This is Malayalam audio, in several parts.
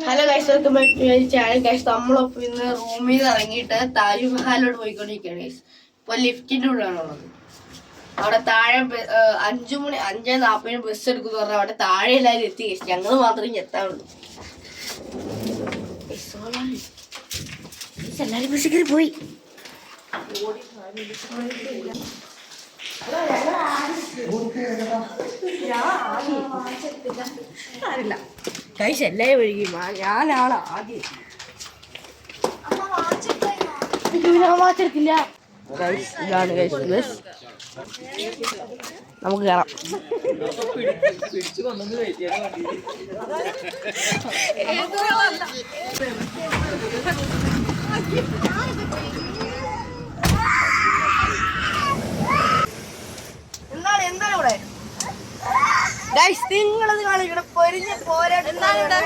Hello guys, welcome back to my channel guys. നമ്മളൊപ്പം ഇന്ന് റൂമിൽ നിന്ന് ഇറങ്ങിയിട്ട് താജ്മഹലോട് പോയിക്കൊണ്ടിരിക്കുകയാണ് ഗൈസ്. ഇപ്പോൾ ലിഫ്റ്റിൻ്റെ ഉള്ളിലാണുള്ളത്. അവിടെ താഴെ 5:40 ബസ് എടുക്കുമെന്ന് പറഞ്ഞാൽ അവിടെ താഴെ എല്ലാവരും എത്തി ഗൈസ്. ഞങ്ങൾ മാത്രമേ എത്താറുള്ളൂ. എല്ലാവരും ബസ് കയറി പോയി. ഗൈസ് എല്ലാവരും ഒഴുകി. ഞാനാണ് ആദ്യം. വാച്ചെടുത്തില്ല. ഇതാണ് ഗൈസ് ബസ്. നമുക്ക് കയറാം. എന്താണ് ഇവിടെ ഗൈസ്? നിങ്ങളത് കാണിക്കണ പൊരിഞ്ഞ് പോരാട്ടം. അവിടെ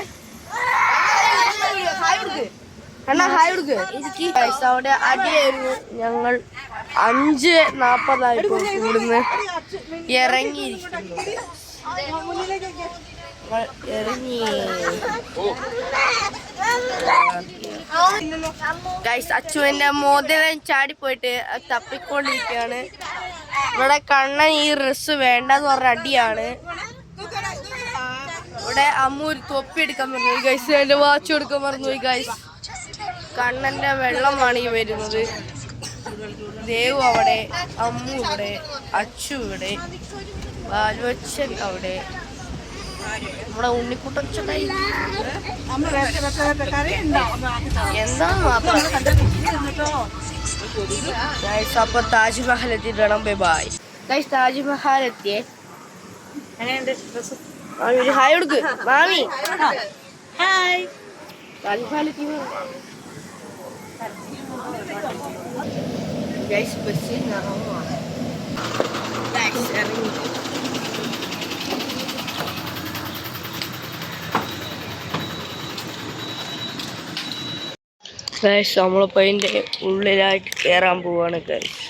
അടിയായിരുന്നു. ഞങ്ങൾ 5:40 ഇവിടുന്ന് ഇറങ്ങിയിരിക്കുന്നു. ഗൈസ്, അച്ചുവിന്റെ മോതിരം ചാടിപ്പോയിട്ട് തപ്പിക്കൊണ്ടിരിക്കുകയാണ്. ഇവിടെ കണ്ണൻ ഈ ഡ്രസ് വേണ്ടെന്ന് പറഞ്ഞ അടിയാണ്. ഇവിടെ അമ്മ ഒരു തൊപ്പി എടുക്കാൻ പറഞ്ഞു ഗൈസ്. എന്റെ വാച്ച് എടുക്കാൻ മറന്നുപോയി ഗൈസ്. കണ്ണന്റെ വെള്ളമാണ് ഈ വരുന്നത്. ദേവു അവിടെ, അമ്മു ഇവിടെ, അച്ചു ഇവിടെ, ബാലുവച്ചൻ അവിടെ, നമ്മുടെ ഉണ്ണിക്കുട്ടൻ എന്താ മാത്രം. അപ്പൊ താജ്മഹൽ എത്തിയിട്ടാണ്. Bye bye guys. താജ്മഹൽ എത്തിയേ. ഒരു ഹായ് കൊടുക്ക് മാമി. ഹായ്. താജ്മഹൽ എത്തി ഗൈസ്. ബസ്സിൽ ഇറങ്ങുവാണ്. ഇറങ്ങി ഗൈസ്. നമ്മളിപ്പോൾ അതിൻ്റെ ഉള്ളിലായിട്ട് കയറാൻ പോവാണ് ഗൈസ്.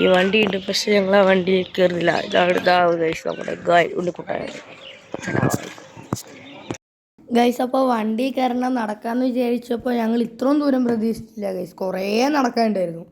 ഈ വണ്ടിയുണ്ട്, പക്ഷെ ഞങ്ങൾ ആ വണ്ടിയിൽ കയറില്ല. ഇതാണ് ഗൈസ് നമ്മുടെ ഉണ്ണിക്കുട്ടായ ഗൈസ്. അപ്പോൾ വണ്ടി കയറണം നടക്കാമെന്ന് വിചാരിച്ചപ്പോൾ ഞങ്ങൾ ഇത്രയും ദൂരം പ്രതീക്ഷിച്ചില്ല ഗൈസ്. കുറേ നടക്കാനുണ്ടായിരുന്നു.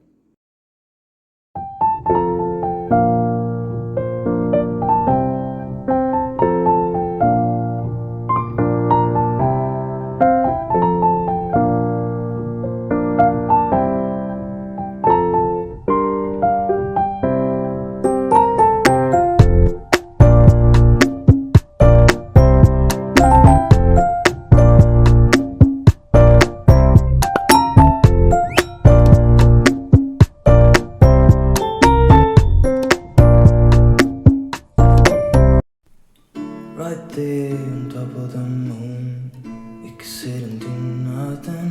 Right there on top of the moon, we could sit and do nothing.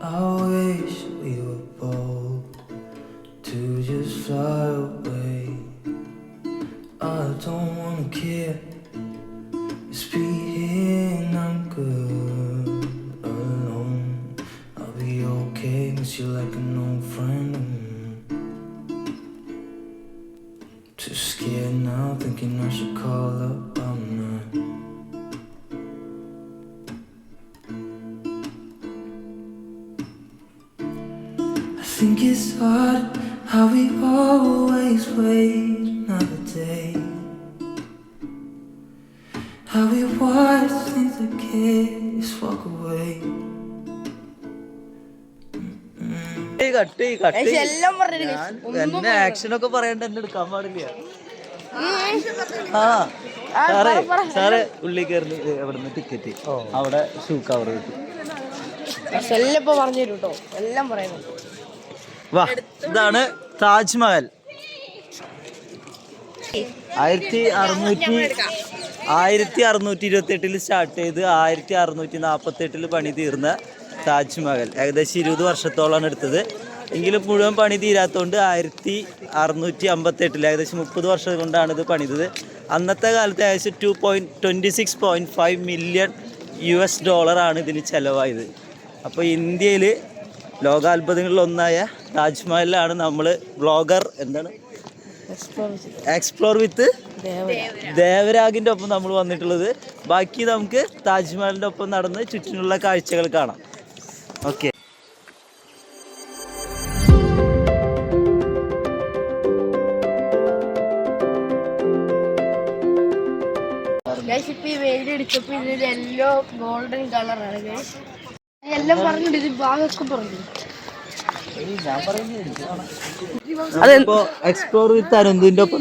I wish we were bold to just fly away. I don't wanna care, just be here and I'm good alone. I'll be okay, miss you like an old friend. Too scared now, thinking I should call up. I'm not. I think it's hard how we always wait another day. How we watch things that kids walk away. ആക്ഷനൊക്കെ പറയണ്ട, എന്നെ എടുക്കാൻ പാടില്ല. സാറേ ഉള്ളി കയറി എവിടുന്ന് ടിക്കറ്റ് അവിടെ ഷൂ കവർ കിട്ടും. വാ, ഇതാണ് താജ്മഹൽ. 1628 സ്റ്റാർട്ട് ചെയ്ത് 1648 പണി തീർന്ന താജ്മഹൽ ഏകദേശം 20 വർഷത്തോളമാണ് എടുത്തത്. എങ്കിലും മുഴുവൻ പണി തീരാത്തതുകൊണ്ട് 1658 ഏകദേശം 30 വർഷം കൊണ്ടാണ് ഇത് പണിതത്. അന്നത്തെ കാലത്ത് ഏകദേശം $26.5 മില്യൺ ഇതിന് ചിലവായത്. അപ്പോൾ ഇന്ത്യയിൽ ലോകാത്ഭുതങ്ങളിലൊന്നായ താജ്മഹലിലാണ് നമ്മൾ വ്ളോഗർ എക്സ്പ്ലോർ വിത്ത് ദേവരാഗിന്റെ ഒപ്പം നമ്മൾ വന്നിട്ടുള്ളത്. ബാക്കി നമുക്ക് താജ്മഹലിന്റെ ഒപ്പം നടന്ന് ചുറ്റിനുള്ള കാഴ്ചകൾ കാണാം. ഓക്കെ. ഇപ്പൊ ഈ വെയിലടിച്ചപ്പോ ഇതിൽ യെല്ലോ ഗോൾഡൻ കളറാണ് ഗൈസ്. എല്ലാം പറഞ്ഞിട്ട് ഇത് ഭാഗമൊക്കെ പറഞ്ഞു. എക്സ്പ്ലോർ വിത്ത് അനന്തിന്റെ ഒപ്പം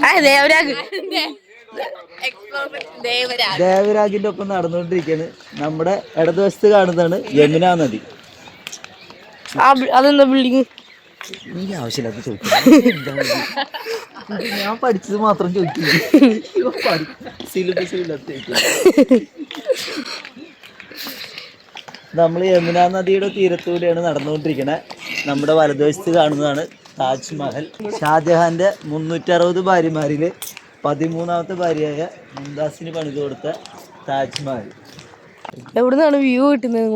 ദേവരാഗിന്റെ ഒപ്പം നടന്നുകൊണ്ടിരിക്കുകയാണ്. നമ്മുടെ ഇടതുവശത്ത് കാണുന്നതാണ് യമുന നദി. അതെന്താ ബിൽഡിങ്? എനിക്ക് ആവശ്യമില്ലാത്ത ചോദിക്കും. ഞാൻ പഠിച്ചത് മാത്രം ചോദിക്കില്ല. സിലബസ് ഇല്ലാത്ത നമ്മൾ യമുന നദിയുടെ തീരത്തൂടെയാണ് നടന്നുകൊണ്ടിരിക്കുന്നത്. നമ്മുടെ വലതുവശത്ത് കാണുന്നതാണ് താജ്മഹൽ. ഷാജഹാന്റെ 360 ഭാര്യമാരിൽ 13ാമത്തെ ഭാര്യയായ മുംതാസിന് പണിത് കൊടുത്ത താജ്മഹൽ. എവിടുന്നാണ് വ്യൂ കിട്ടുന്നത്?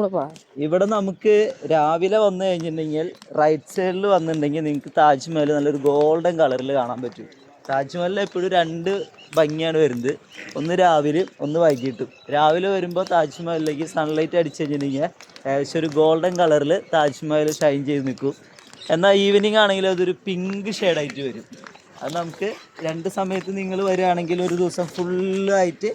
ഇവിടെ നമുക്ക് രാവിലെ വന്നു കഴിഞ്ഞിട്ടുണ്ടെങ്കിൽ റൈറ്റ് സൈഡിൽ വന്നിട്ടുണ്ടെങ്കിൽ നിങ്ങൾക്ക് താജ്മഹൽ നല്ലൊരു ഗോൾഡൻ കളറിൽ കാണാൻ പറ്റും. താജ്മഹലിൽ എപ്പോഴും 2 ഭംഗിയാണ് വരുന്നത്. ഒന്ന് രാവിലെയും ഒന്ന് വൈകിട്ടും. രാവിലെ വരുമ്പോൾ താജ്മഹലിലേക്ക് സൺലൈറ്റ് അടിച്ചു കഴിഞ്ഞിട്ടുണ്ടെങ്കിൽ ഏകദേശം ഒരു ഗോൾഡൻ കളറിൽ താജ്മഹൽ ഷൈൻ ചെയ്ത് നിൽക്കും. എന്നാൽ ഈവനിങ് ആണെങ്കിൽ അതൊരു പിങ്ക് ഷെയ്ഡായിട്ട് വരും. അത് നമുക്ക് 2 സമയത്ത് നിങ്ങൾ വരികയാണെങ്കിൽ ഒരു ദിവസം ഫുള്ളായിട്ട്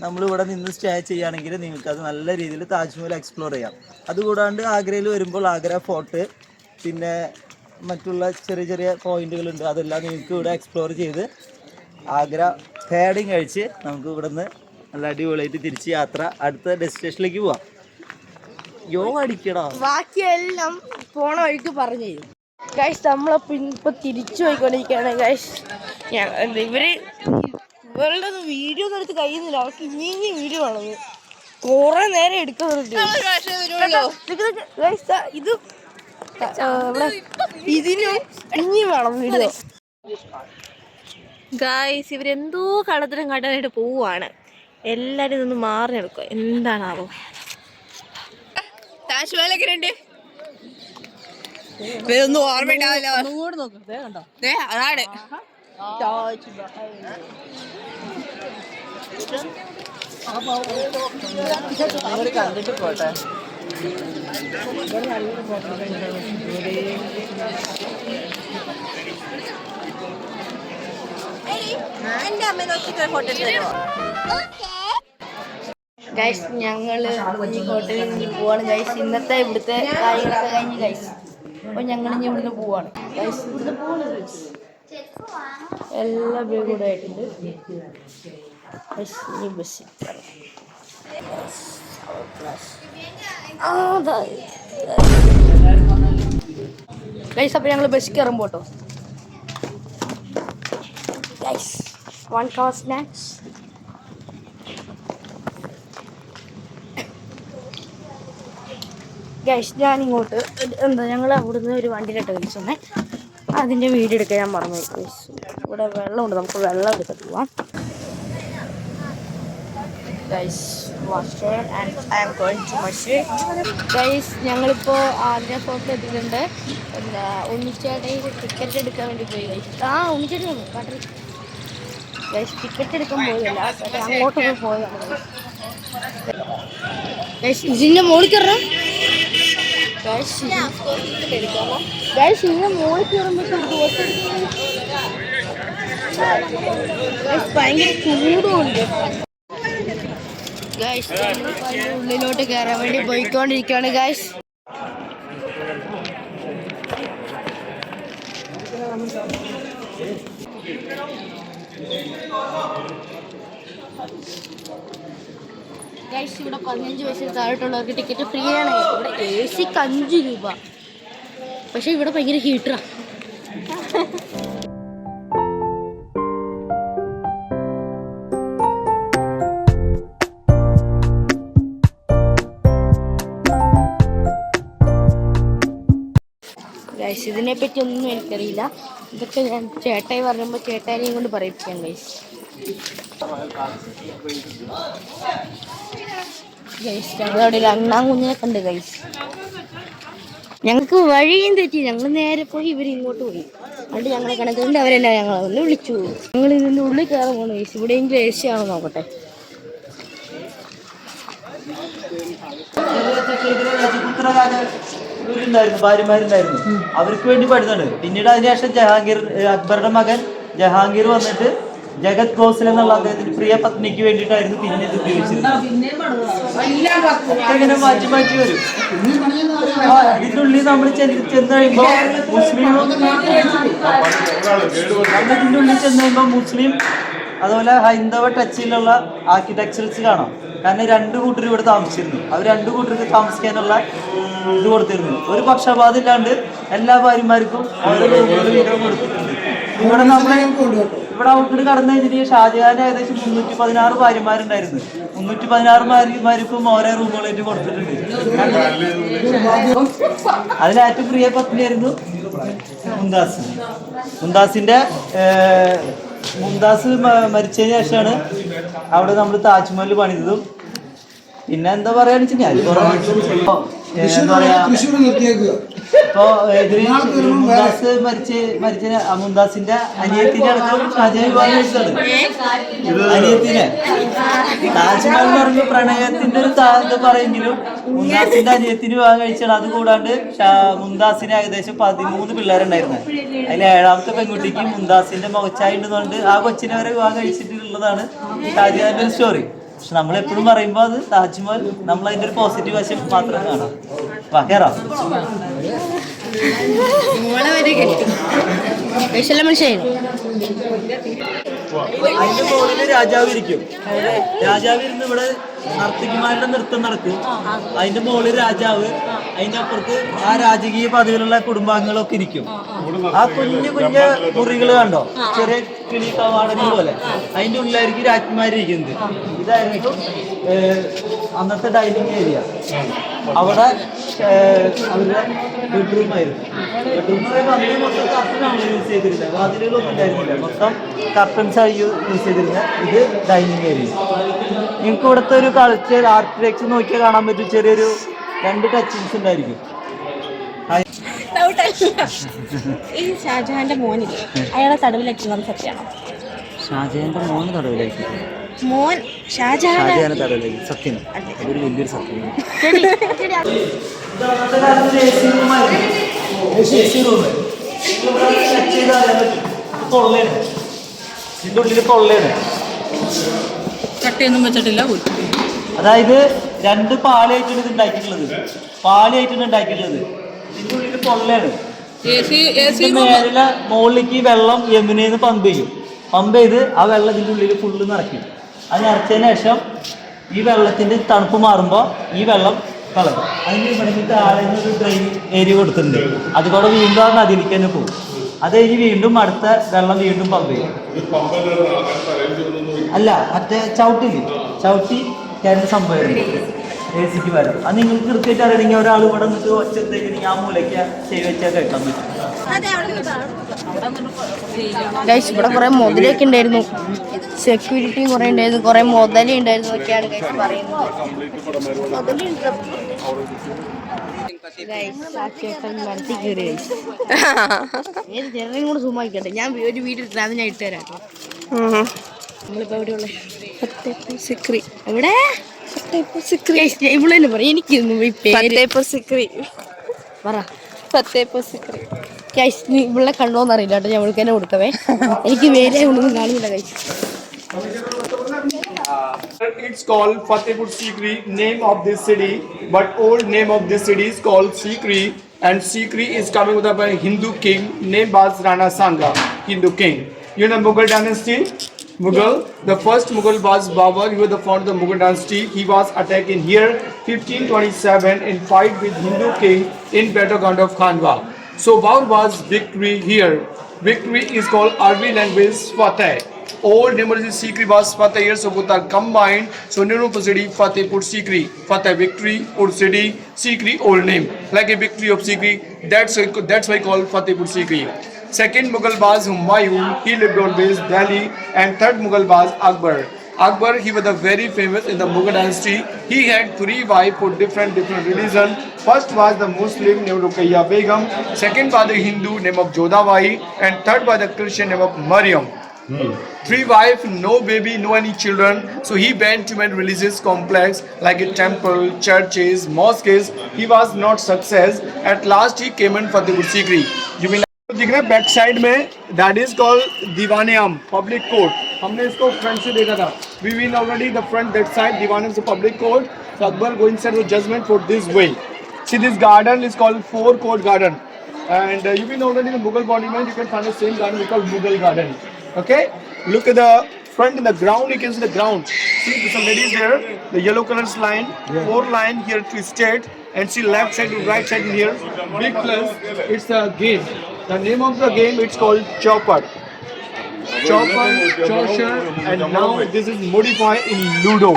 നമ്മളിവിടെ നിന്ന് സ്റ്റേ ചെയ്യുകയാണെങ്കിൽ നിങ്ങൾക്കത് നല്ല രീതിയിൽ താജ്മഹൽ എക്സ്പ്ലോർ ചെയ്യാം. അതുകൂടാണ്ട് ആഗ്രയിൽ വരുമ്പോൾ ആഗ്ര ഫോർട്ട്, പിന്നെ മറ്റുള്ള ചെറിയ ചെറിയ പോയിന്റുകളുണ്ട്. അതെല്ലാം നിങ്ങൾക്ക് ഇവിടെ എക്സ്പ്ലോർ ചെയ്ത് ആഗ്ര ഫേഡിങ് കഴിച്ച് നമുക്ക് ഇവിടെ നിന്ന് നല്ല അടിപൊളിയായിട്ട് തിരിച്ച് യാത്ര അടുത്ത ഡെസ്റ്റിനേഷനിലേക്ക് പോവാം. അടിക്കടാ. ബാക്കിയെല്ലാം പോണ വഴിക്ക് പറഞ്ഞു തരും ഗൈസ്. നമ്മളിപ്പോ തിരിച്ചു പോയിക്കൊണ്ടിരിക്കുകയാണ് ഗൈസ്. ഇവരുടെ വീഡിയോ ഒന്നും എടുത്ത് കഴിയുന്നില്ല. അവർക്ക് ഇനി വീഡിയോ വേണം. കുറെ നേരം എടുക്കുന്നുണ്ട്. ഇത് ഇതിനും ഇനി വേണം വീഡിയോ. ഗായ്സ്, ഇവരെന്തോ കള്ളത്തരം കാട്ടാനായിട്ട് പോവാണ്. എല്ലാരും ഇതൊന്ന് മാറി നടക്കുക. എന്താണാവോ? താജ്മഹലൊക്കെ ഉണ്ട്. ഇതൊന്നും ഓർമ്മയുണ്ടാവില്ല. അതാണ് കണ്ടിട്ട് പോട്ടെ. എന്റെ അമ്മ നോക്കിയിട്ട് ഹോട്ടലിൽ തരുമോ? ഗൈസ്, ഞങ്ങള് ഈ ഹോട്ടലിൽ നിന്ന് പോവാണ് ഗൈസ്. ഇന്നത്തെ ഇവിടുത്തെ കാര്യങ്ങളൊക്കെ കഴിഞ്ഞ് ഗൈസ്. അപ്പൊ ഞങ്ങൾ ഇനി ഇവിടുന്ന് പോവാണ് ഗൈസ്. ഇവിടുന്ന് പോവാണ് ഗൈസ്. എല്ലാ കൂടെ ആയിട്ടുണ്ട് ബസ്സിൽ ഗൈസ്. അപ്പൊ ഞങ്ങള് ബസ്സിൽ കയറുമ്പോ കേട്ടോ ഗൈസ്. 1 hour snacks. ഗൈസ്, ഞാനിങ്ങോട്ട് ഞങ്ങൾ അവിടുന്ന് ഒരു വണ്ടിയിലിട്ട് കഴിച്ചോന്നേ. അതിൻ്റെ വീഡിയോ എടുക്കാൻ ഞാൻ മറന്നു. ഗൈസ്, ഇവിടെ വെള്ളമുണ്ട്. നമുക്ക് വെള്ളം എടുത്തിട്ട് പോവാം guys. Washer and I am going to മഷി ഗൈസ്. ഞങ്ങളിപ്പോൾ ആഗ്ര ഫോർട്ടിൽ എത്തിയിട്ടുണ്ട്. ഉണ്ണിച്ചേട്ടയിൽ ടിക്കറ്റ് എടുക്കാൻ വേണ്ടി പോയി ഗൈസ്. ഉണ്ണിച്ചേട്ടൻ കാട്ടറി ഗൈസ്. ടിക്കറ്റ് എടുക്കാൻ പോയതല്ല, അങ്ങോട്ടൊക്കെ പോയതാണ് ഗൈസ്. ഇതിൻ്റെ മോളിൽ കയറണം ഗൈസ്. ഇതിൻ്റെ മോളിൽ കയറുമ്പോൾ ഭയങ്കര ചൂടുമുണ്ട് ഗൈസ്. ഉള്ളിലോട്ട് കയറാൻ വേണ്ടി പോയിക്കൊണ്ടിരിക്കുകയാണ് ഗൈസ്. ഗൈസ്, ഇവിടെ 15 വയസ്സിൽ താഴോട്ടുള്ളവർക്ക് ടിക്കറ്റ് ഫ്രീ ആണ്. ഇവിടെ AC-ക്ക് 5 രൂപ. പക്ഷെ ഇവിടെ ഭയങ്കര ഹീറ്ററാ. ഗൈസ്, ഇതിനെപ്പറ്റി ഒന്നും എനിക്കറിയില്ല. ഇതൊക്കെ ഞാൻ ചേട്ടായി പറയുമ്പോൾ ചേട്ടായിനെയും കൊണ്ട് പറയിപ്പിക്കാം ഗൈസ്. ഗൈസ്, ഞങ്ങളവിടെ അണ്ണാങ്കുഞ്ഞിനെ കണ്ട് ഗൈസ്. ഞങ്ങൾക്ക് വഴിയും തെറ്റി. ഞങ്ങൾ നേരെ പോയി ഇവർ ഇങ്ങോട്ട് പോയി. അതുകൊണ്ട് ഞങ്ങളെ കണക്കുകൊണ്ട് അവരെന്നെ ഞങ്ങളെ ഒന്ന് വിളിച്ചു. ഞങ്ങൾ ഇതിൻ്റെ ഉള്ളിൽ കയറാൻ പോകണം ഗൈസ്. ഇവിടെയെങ്കിലും AC ആണോ നോക്കട്ടെ. ഭാര്യമാരുണ്ടായിരുന്നു, അവർക്ക് വേണ്ടി പണിതാണ്. പിന്നീട് അതിനുശേഷം അക്ബറുടെ മകൻ ജഹാംഗീർ വന്നിട്ട് ജഗത് ഖോസ്ല എന്നുള്ള അദ്ദേഹത്തിന്റെ പ്രിയ പത്നിക്ക് വേണ്ടിയിട്ടായിരുന്നു പിന്നെ ഇത് ഉപയോഗിച്ചിരുന്നത്. ഇങ്ങനെ മാറ്റി മാറ്റി വരും. ഇതിനുള്ളിൽ നമ്മൾ ചെന്ന് കഴിയുമ്പോൾ മുസ്ലിം അതുപോലെ ഹൈന്ദവ ടച്ചിലുള്ള ആർക്കിടെക്ചർസ് കാണാം. കാരണം രണ്ടു കൂട്ടർ ഇവിടെ താമസിച്ചിരുന്നു. അവർ രണ്ടു കൂട്ടർക്ക് താമസിക്കാനുള്ള ഇത് കൊടുത്തിരുന്നു. ഒരു പക്ഷപാതം ഇല്ലാണ്ട് എല്ലാ ഭാര്യമാർക്കും ഓരോ വീടും കൊടുത്തിട്ടുണ്ട്. ഇവിടെ നമ്മളെ ഇവിടെ ഔട്ട്ഡ് കടന്നു കഴിഞ്ഞിട്ട് ഷാജഹാൻ ഏകദേശം 316 ഭാര്യമാരുണ്ടായിരുന്നു. 316 ഭാര്യമാർക്കും ഓരോ റൂമുകളായിട്ട് കൊടുത്തിട്ടുണ്ട്. അതിലേറ്റവും പ്രിയ പത്നിയായിരുന്നു മുംതാസ്. മുംതാസ് മരിച്ചതിന് ശേഷമാണ് അവിടെ നമ്മൾ താജ്മഹൽ പണിതതും. പിന്നെ എന്താ പറയാന്ന് വെച്ചാൽ എന്താ പറയാ, ഇപ്പൊ മുംതാസ് മരിച്ച മുംതാസിന്റെ അനിയത്തിന്റെ അടക്കം ഷാജഹാൻ വിവാഹം കഴിച്ചതാണ്. അനിയത്തിനെ താജ്മഹൽ എന്ന് പറഞ്ഞ പ്രണയത്തിന്റെ ഒരു ഇത് പറയെങ്കിലും മുംതാസിന്റെ അനിയത്തിന് വിവാഹം കഴിച്ചാണ്. അത് കൂടാണ്ട് മുംതാസിന് ഏകദേശം 13 പിള്ളേരുണ്ടായിരുന്നു. അതിൽ 7ാമത്തെ പെൺകുട്ടിക്ക് മുംതാസിന്റെ മുഖച്ചായ ഉണ്ടെന്നുകൊണ്ട് ആ കൊച്ചിനെ വരെ വിവാഹം കഴിച്ചിട്ടുള്ളതാണ് ഷാജഹാന്റെ ഒരു സ്റ്റോറി. പക്ഷെ നമ്മളെപ്പോഴും പറയുമ്പോൾ അത് താജ്മഹൽ നമ്മൾ അതിന്റെ ഒരു പോസിറ്റീവ് വശം മാത്രം കാണാം. കേറാം. അതിന്റെ മുകളില് രാജാവ് ഇരിക്കും. രാജാവ് ഇരുന്ന് ഇവിടെ നർത്തകിമാരുടെ നൃത്തം നടക്കും. അതിന്റെ മുകളിൽ രാജാവ്, അതിന്റെ അപ്പുറത്ത് ആ രാജകീയ പദവിയിലുള്ള കുടുംബാംഗങ്ങളൊക്കെ ഇരിക്കും. ആ കുഞ്ഞു കുഞ്ഞു മുറികൾ കണ്ടോ, ചെറിയ കിളി കവാടങ്ങൾ പോലെ, അതിന്റെ ഉള്ളിലായിരിക്കും രാജ്കുമാരിയിരിക്കുന്നത്. ഇതായിരുന്നു അന്നത്തെ ഡൈനിങ് ഏരിയ. അവിടെ അവരുടെ ബെഡ്റൂം ആയിരുന്നു. ബെഡ്റൂം അന്ന് മൊത്തം കർട്ടനാണ് യൂസ് ചെയ്തിരുന്നത്. വാതിലുകളൊന്നും ഉണ്ടായിരുന്നില്ല, മൊത്തം കർട്ടൻസ് ആയി യൂസ് ചെയ്തിരുന്നത്. ഇത് ഡൈനിങ് ഏരിയ. നിങ്ങൾക്ക് ഇവിടുത്തെ ഒരു കൾച്ചർ ആർക്കിടെക്ചർ നോക്കിയാൽ കാണാൻ പറ്റും. ചെറിയൊരു 2 ടച്ചിങ്സ് ഉണ്ടായിരിക്കും. ഈ ഷാജഹാന്റെ മോനില്ലേ, അയാളെ തടവിലാക്കിയത് സത്യമാണോ? ഷാജഹാന്റെ മോന് തടവിലാക്കി. മോൻ ഷാജഹാനെ തടവിലാക്കി. സത്യം, അതൊരു വലിയൊരു സത്യമാണ്. ഇതിന്റെ ഉള്ളിൽ പൊള്ളയാണ്. ചട്ടയൊന്നും വെച്ചിട്ടില്ല. അതായത് 2 പാളിയായിട്ടാണ് ഇത് ഉണ്ടാക്കിയിട്ടുള്ളത്. ഇതിന്റെ ഉള്ളിൽ പൊള്ളയാണ്. മേലെ മുകളിലേക്ക് വെള്ളം യമുനയിൽ പമ്പ് ചെയ്ത് ആ വെള്ളം ഇതിന്റെ ഉള്ളിൽ ഫുള്ള് നിറയ്ക്കും. അത് നിറച്ചതിന് ശേഷം ഈ വെള്ളത്തിന്റെ തണുപ്പ് മാറുമ്പോൾ ഈ വെള്ളം കളയും. അതിന് ഇവിടെ താഴെ ഒരു ഡ്രെയിൻ ഏരിയ കൊടുത്തിട്ടുണ്ട്. അതുകൂടെ വീണ്ടും ആ നദിയിലേക്ക് തന്നെ പോകും. അത് കഴിഞ്ഞ് വീണ്ടും അടുത്ത വെള്ളം വീണ്ടും പമ്പ് ചെയ്യും. അല്ല, മറ്റേ ചവിട്ടി കയറുന്ന സംഭവമായിരുന്നു AC വരാം. അത് നിങ്ങൾക്ക് കൃത്യമായിട്ട് അറിയണമെങ്കിൽ ഒരാൾ ഇവിടെ നിന്നിട്ട് ഒച്ചത്തേക്ക് ആ മൂലയ്ക്ക് ചെയ്ത് വെച്ചാൽ കേൾക്കാൻ പറ്റും. ഇവിടെ കുറെ മുതലൊക്കെ ഉണ്ടായിരുന്നു, സെക്യൂരിറ്റിയും കുറെ ഉണ്ടായിരുന്നു, കുറെ മുതല ഉണ്ടായിരുന്നു ഒക്കെയാണ് പറയുന്നത്. ജനറേയും കൂടെ സൂമായിക്കട്ടെ. ഞാൻ ഒരു വീഡിയോ ഇട്ടില്ല, അത് ഞാൻ ഇട്ടുതരാം. നമ്മളിപ്പോ എവിടെയുള്ള എവിടെ ഇവളെന്നെ പറ, എനിക്കൊന്നും ഇവളെ കണ്ടോന്നറിയില്ല കേട്ടോ. ഞാൻ ഇവൾക്ക് തന്നെ കൊടുക്കവേ. എനിക്ക് വേറെ ഒന്നും കാണുന്നില്ല കഴിച്ചു. It's called Fatehpur Sikri, name of this city, but old name of this city is called Sikri, and Sikri is coming with a Hindu king named as Rana Sanga, Hindu king. You know Mughal dynasty? The first Mughal was Babur. He was the founder of the Mughal dynasty. He was attacked in year 1527 in fight with Hindu king in battleground of Khandwa. So Babur was victory here. Victory is called Arabic language Fateh. Old name of the Sikri was Fateh here, so both are combined. So name of the city Fatehpur Sikri. Fateh victory, old city, Sikri old name. Like a victory of Sikri, that's why called Fatehpur Sikri. Second Mughal was Humayun. He lived always Delhi, and third Mughal was Akbar. Akbar, he was very famous in the Mughal dynasty. He had 3 wives for different religion. First was the Muslim named Ruqayya Begum. Second was the Hindu name of Jodhabai. And third was the Christian name of Maryam. 3 wives, no baby, no any children. So he went to many religious complex like a temple, churches, mosques. He was not success. At last he came in Fatehpur Sikri. You will दिख रहा है बैक साइड में दैट इज कॉल्ड दीवाने आम पब्लिक कोर्ट हमने इसको फ्रंट से देखा था we win already the front that side Diwane is the public court so Akbar going side with judgement for this way see this garden is called 4 court garden and you will already in the Mughal monument you can find the same garden we call Mughal garden. Okay, look at the front in the ground, you can see the ground. See some ladies there, the yellow colors line, 4 line here twisted, and see left side to right side here. Big plus, it's a game. The name of the game it's called Chopper. Chopper, Chaucer, and now this is modified in Ludo.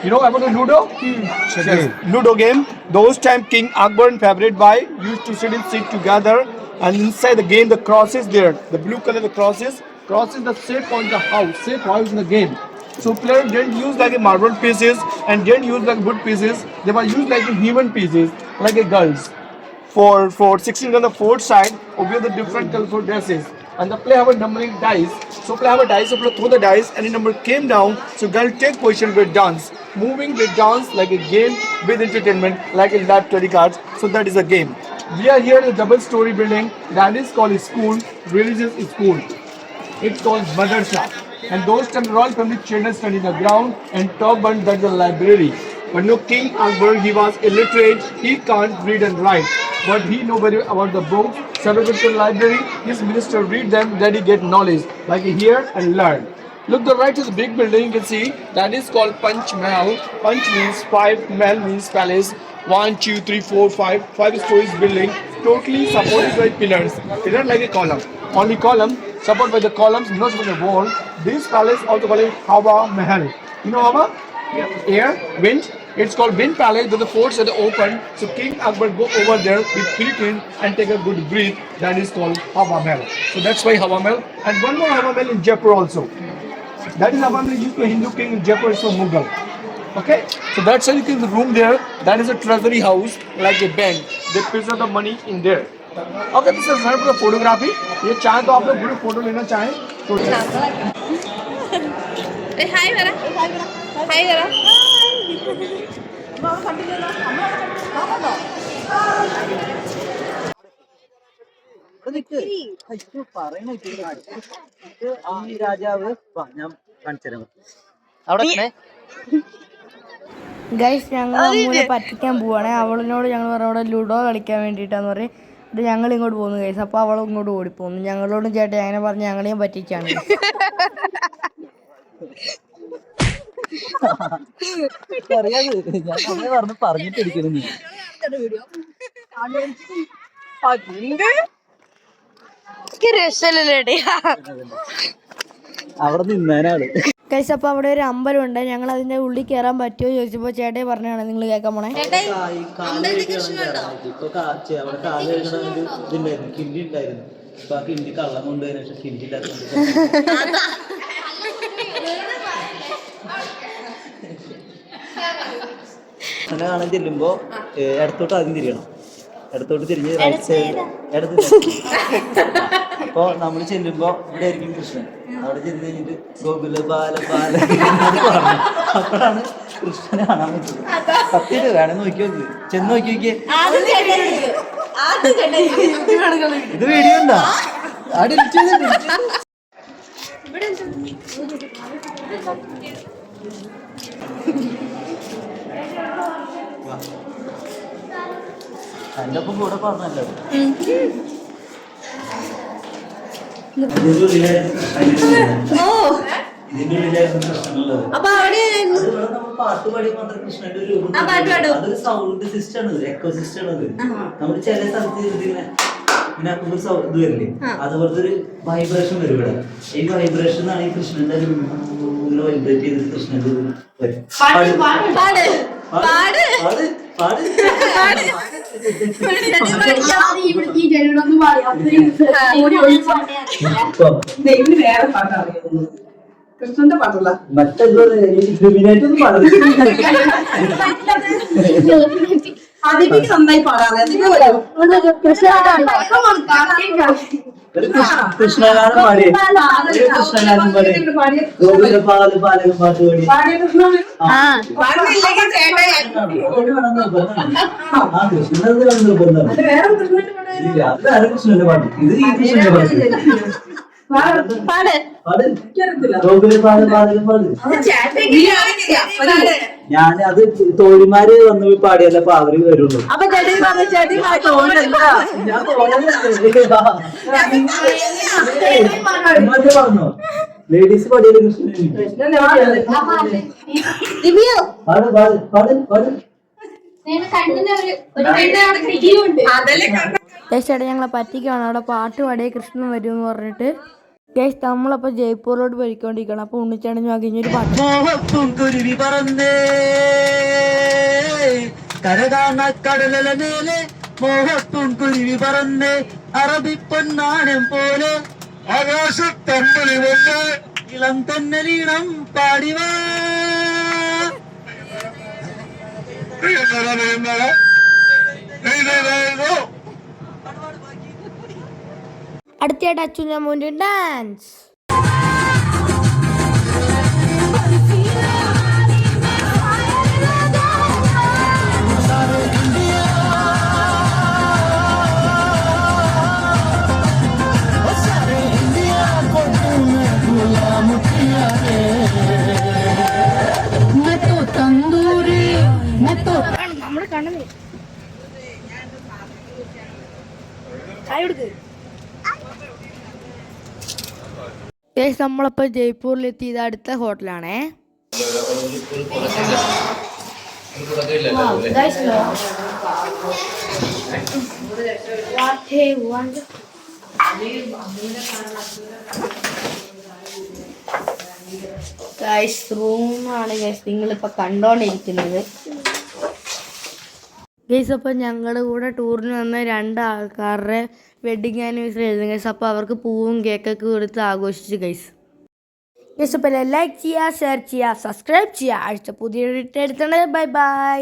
You know about the Ludo? Yes. Ludo game. Those time King Akbar and favorite by used to sit together, and inside the game the cross is there. The blue color the cross is the shape on the house. Shape house in the game. So players didn't use like a marble pieces and didn't use like wood pieces. They were used like a human pieces, like a girls. For 16 on the fourth side, obviously the different colorful dresses. And the player have a numbering dice. So player have a dice, so player throw the dice, any number came down. So girl take position with dance, moving with dance like a game with entertainment, like a lab 20 cards. So that is a game. We are here in a double-story building that is called a school, religious school. It's called madrasa. And those time royal family children study in the ground, and top one that's the library. But no, King Akbar, he was illiterate, he can't read and write, but he know very about the books. Several to the library, his minister read them, then he get knowledge, like he hear and learn. Look the right is a big building, you can see, that is called Panch Mahal. Panch means 5, Mahal means palace. 1, 2, 3, 4, 5, 5 stories building, totally supported by pillars. Pillar like a column, only column, supported by the columns, not by the wall. This palace also called Hawa Mahal. You know Hawa? Air, wind. It's called wind palace, but the forts are open. So King Akbar go over there with 3 queens and take a good breath. That is called Hawa Mahal. So that's why Hawa Mahal. And one more Hawa Mahal in Jaipur also. That is Hawa Mahal used to Hindu king in Jaipur, so Mughal. Okay, so that's how you can the room there. That is a treasury house, like a bank. They preserve the money in there. Okay, this is for the photography. ये चाहे तो आप लोग पूरे फोटो लेना चाहें तो हाय मेरा हाय मेरा ഈ രാജാവ് ഞാൻ കാണിച്ചു തരാം അവിടെ ഗൈസ് ഞങ്ങൾ അമ്മൂനെ പറ്റിക്കാൻ പോവാണ് അവളിനോട് ഞങ്ങൾ പറഞ്ഞു അവിടെ ലുഡോ കളിക്കാൻ വേണ്ടിയിട്ടാന്ന് പറയും അത് ഞങ്ങൾ ഇങ്ങോട്ട് പോകുന്നു ഗൈസ് അപ്പോൾ അവൾ ഇങ്ങോട്ട് ഓടിപ്പോന്നു ഞങ്ങളോടും ചേട്ടൻ അങ്ങനെ പറഞ്ഞ് ഞങ്ങളെയും പറ്റിച്ചാണ് അറിയാതെ ഞാൻ നമ്മളെ പറഞ്ഞിട്ടിരിക്കുന്നു അവിടെ നിന്നാനാണ് ഗൈസ് അപ്പോൾ അവിടെ ഒരു അമ്പലമുണ്ട് ഞങ്ങൾ അതിൻ്റെ ഉള്ളിൽ കയറാൻ പറ്റുമോ ചോദിച്ചപ്പോൾ ചേട്ടൻ പറഞ്ഞാണ് നിങ്ങൾ കേൾക്കാൻ പോണേ ഇപ്പൊ അവിടെ കാല് കഴിക്കണ ഒരു ഇതുണ്ടായിരുന്നു കിണ്ടി ഉണ്ടായിരുന്നു ഇപ്പൊ ആ കിണ്ടി കള്ളം കൊണ്ടുപോയതിനു ശേഷം കിണ്ടി അങ്ങനെ കാണാൻ ചെല്ലുമ്പോ ഇടത്തോട്ട് ആദ്യം തിരിയണം ഇടത്തോട്ട് തിരിഞ്ഞ് റൈറ്റ് സൈഡ് ഇടത്ത് അപ്പൊ നമ്മൾ ചെല്ലുമ്പോ ഇവിടെ ആയിരിക്കും കൃഷ്ണൻ അവിടെ ചെന്ന് കഴിഞ്ഞിട്ട് ഗോകുല ബാല ബാല പറഞ്ഞു അപ്പോഴാണ് കൃഷ്ണനെ കാണാൻ പറ്റുന്നത് സത്യമായിട്ട് വേണം നോക്കി നോക്ക് ചെന്ന് നോക്കി നോക്കിയേ ഇത് വീഡിയോ ഉണ്ടോ ആ ഡിലീറ്റ് ചെയ്തിട്ട് എന്റെ ഒപ്പം കൂടെ പറഞ്ഞല്ലോ ഇതിന്റെ ഉള്ളിലായിരുന്നു പ്രശ്നമുള്ളത് പാട്ട് പാടി മാത്രം കൃഷ്ണന്റെ ഒരു രൂപം അതൊരു സൗണ്ട് സിസ്റ്റം ആണ് എക്കോ സിസ്റ്റം ആണ് അത് നമ്മൾ ചില സ്ഥലത്ത് ഇങ്ങനെ ഇങ്ങനെ ഇത് വരില്ലേ അതുപോലത്തെ ഒരു വൈബ്രേഷൻ വരും ഇവിടെ ഈ വൈബ്രേഷൻ ആണ് ഈ കൃഷ്ണന്റെ വൈബ്രേറ്റ് ചെയ്തിട്ട് കൃഷ്ണന്റെ വരും കൃഷ്ണന്റെ പാട്ടുള്ള അതിഥിക്ക് നന്നായി പാടാറ് അതിന് വരും കൃഷ്ണഗാനം പാടി കൃഷ്ണഗാനം പാടി ഗോകുലപാല് പാലകം പാട്ട് പാടി പാടിയ കൃഷ്ണൻ പാടുന്നില്ലെങ്കിൽ കൃഷ്ണൻ വേറെ കൃഷ്ണന്റെ പാടാ അത് വേറെ കൃഷ്ണന്റെ പാട്ട് ഇത് ഈ കൃഷ്ണന്റെ പാട്ട് പാട് ഗോകുലപാല് പാലകം പാട് ഞാൻ അത് തോഴിമാര് വന്ന് പാടിയല്ലപ്പോ അവര് വരുള്ളൂ അപ്പൊ ചേട്ടി പറഞ്ഞോ ലേഡീസ് പാടിയത് കൃഷ്ണൻ പാട് പാട് പാട് പാട് ചേട്ടാ ഞങ്ങളെ പറ്റിക്കാണ് അവിടെ പാട്ട് പാടിയ കൃഷ്ണൻ വരും എന്ന് പറഞ്ഞിട്ട് ഗൈസ് നമ്മളപ്പോ ജയ്പൂരിലോട്ട് പോയിക്കൊണ്ടിരിക്കണം അപ്പൊ ഉണ്ണിച്ചാടൻ വാങ്ങിയൊരു പാട്ട് മോഹപ്പുംകുരുവി പറന്നേ കരകാണ കടലല മേലെ മോഹപ്പുംകുരുവി പറന്നേ അറബി പൊന്നാനം പോലെ ആകാശത്തമ്പലി വന്ന് ഇളം തന്നലീണം പാടിവാ അടുത്തയായിട്ട് അച്ഛൻ മോൻ്റെ ഡാൻസ് നമ്മുടെ കണ്ണു ചായ കൊടുക്ക് നമ്മളപ്പോ ജയ്പൂരിലെത്തി ഇത് അടുത്ത ഹോട്ടലാണേ റൂമാണ് ഗൈസ് നിങ്ങളിപ്പോ കണ്ടോണ്ടിരിക്കുന്നത് ഗൈസ് അപ്പോൾ ഞങ്ങളുടെ കൂടെ ടൂറിന് വന്ന 2 ആൾക്കാരുടെ വെഡിങ് ആനിവേഴ്സറി ആയിരുന്നു ഗൈസ്. അപ്പോൾ അവർക്ക് പൂവും കേക്കൊക്കെ കൊടുത്ത് ആഘോഷിച്ചു ഗൈസ്. ഗൈസ് അപ്പോൾ ലൈക്ക് ചെയ്യുക, ഷെയർ ചെയ്യുക, സബ്സ്ക്രൈബ് ചെയ്യുക. അടുത്ത പുതിയ എടുത്തണേ. Bye bye.